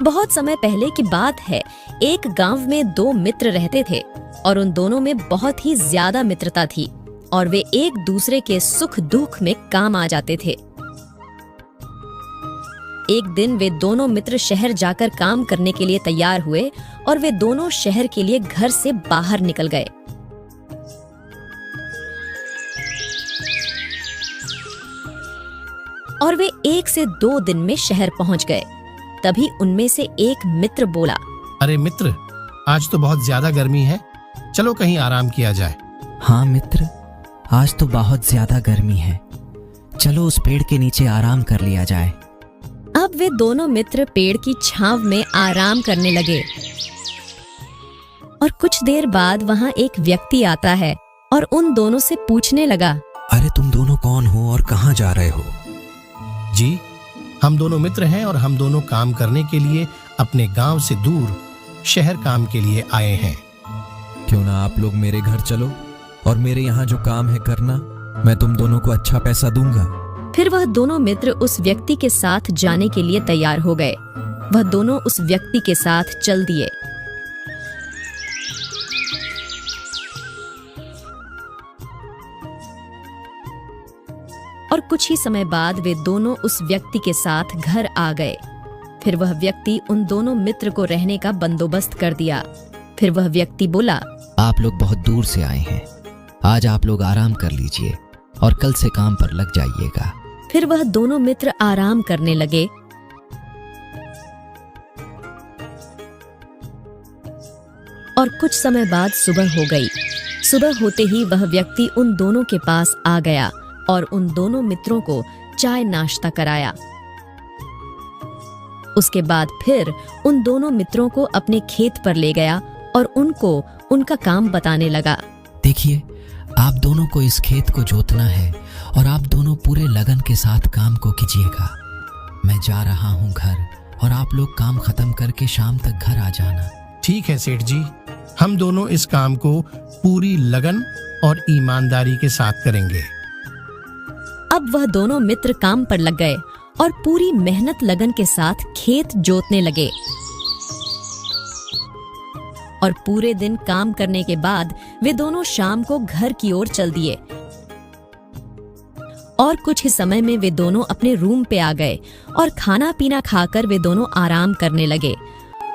बहुत समय पहले की बात है। एक गांव में दो मित्र रहते थे और उन दोनों में बहुत ही ज्यादा मित्रता थी और वे एक दूसरे के सुख दुख में काम आ जाते थे। एक दिन वे दोनों मित्र शहर जाकर काम करने के लिए तैयार हुए और वे दोनों शहर के लिए घर से बाहर निकल गए। और वे 1 से 2 दिन में शहर पहुंच गए। तभी उनमें से एक मित्र बोला, अरे मित्र, आज तो बहुत ज्यादा गर्मी है, चलो कहीं आराम किया जाए। हाँ मित्र, आज तो बहुत ज्यादा गर्मी है, चलो उस पेड़ के नीचे आराम कर लिया जाए। अब वे दोनों मित्र पेड़ की छांव में आराम करने लगे और कुछ देर बाद वहां एक व्यक्ति आता है और उन दोनों से पूछने लगा, अरे तुम दोनों कौन हो और कहाँ जा रहे हो? जी, हम दोनों मित्र हैं और हम दोनों काम करने के लिए अपने गांव से दूर शहर काम के लिए आए हैं। क्यों ना आप लोग मेरे घर चलो और मेरे यहाँ जो काम है करना, मैं तुम दोनों को अच्छा पैसा दूंगा। फिर वह दोनों मित्र उस व्यक्ति के साथ जाने के लिए तैयार हो गए। वह दोनों उस व्यक्ति के साथ चल दिए। और कुछ ही समय बाद वे दोनों उस व्यक्ति के साथ घर आ गए। फिर वह व्यक्ति उन दोनों मित्र को रहने का बंदोबस्त कर दिया। फिर वह व्यक्ति बोला, आप लोग बहुत दूर से आए हैं, आज आप लोग आराम कर लीजिए और कल से काम पर लग जाइएगा। फिर वह दोनों मित्र आराम करने लगे। और कुछ समय बाद सुबह हो गई। सुबह होते ही वह व्यक्ति उन दोनों के पास आ गया और उन दोनों मित्रों को चाय नाश्ता कराया। उसके बाद फिर उन दोनों मित्रों को अपने खेत पर ले गया और उनको उनका काम बताने लगा। देखिए, आप दोनों को इस खेत को जोतना है और आप दोनों पूरे लगन के साथ काम को कीजिएगा। मैं जा रहा हूँ घर और आप लोग काम खत्म करके शाम तक घर आ जाना। ठीक है सेठ जी, हम दोनों इस काम को पूरी लगन और ईमानदारी के साथ करेंगे। अब वह दोनों मित्र काम पर लग गए और पूरी मेहनत लगन के साथ खेत जोतने लगे। और पूरे दिन काम करने के बाद वे दोनों शाम को घर की ओर चल दिए। और कुछ ही समय में वे दोनों अपने रूम पे आ गए और खाना पीना खाकर वे दोनों आराम करने लगे।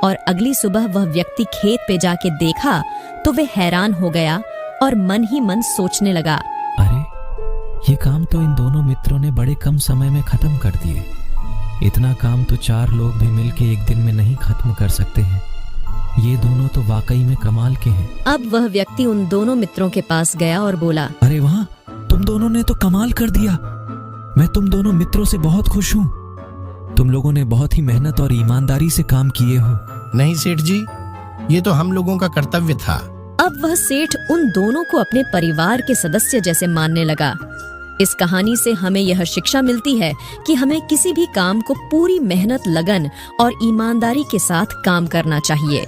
और अगली सुबह वह व्यक्ति खेत पे जाके देखा तो वे हैरान हो गया और मन ही मन सोचने लगा, अरे ये काम तो इन दोनों मित्रों ने बड़े कम समय में खत्म कर दिए। इतना काम तो 4 लोग भी मिलके एक दिन में नहीं खत्म कर सकते हैं। ये दोनों तो वाकई में कमाल के हैं। अब वह व्यक्ति उन दोनों मित्रों के पास गया और बोला, अरे वाह, तुम दोनों ने तो कमाल कर दिया। मैं तुम दोनों मित्रों से बहुत खुश हूँ। तुम लोगों ने बहुत ही मेहनत और ईमानदारी से काम किए हो। नहीं सेठ जी, ये तो हम लोगों का कर्तव्य था। अब वह सेठ उन दोनों को अपने परिवार के सदस्य जैसे मानने लगा। इस कहानी से हमें यह शिक्षा मिलती है कि हमें किसी भी काम को पूरी मेहनत, लगन और ईमानदारी के साथ काम करना चाहिए।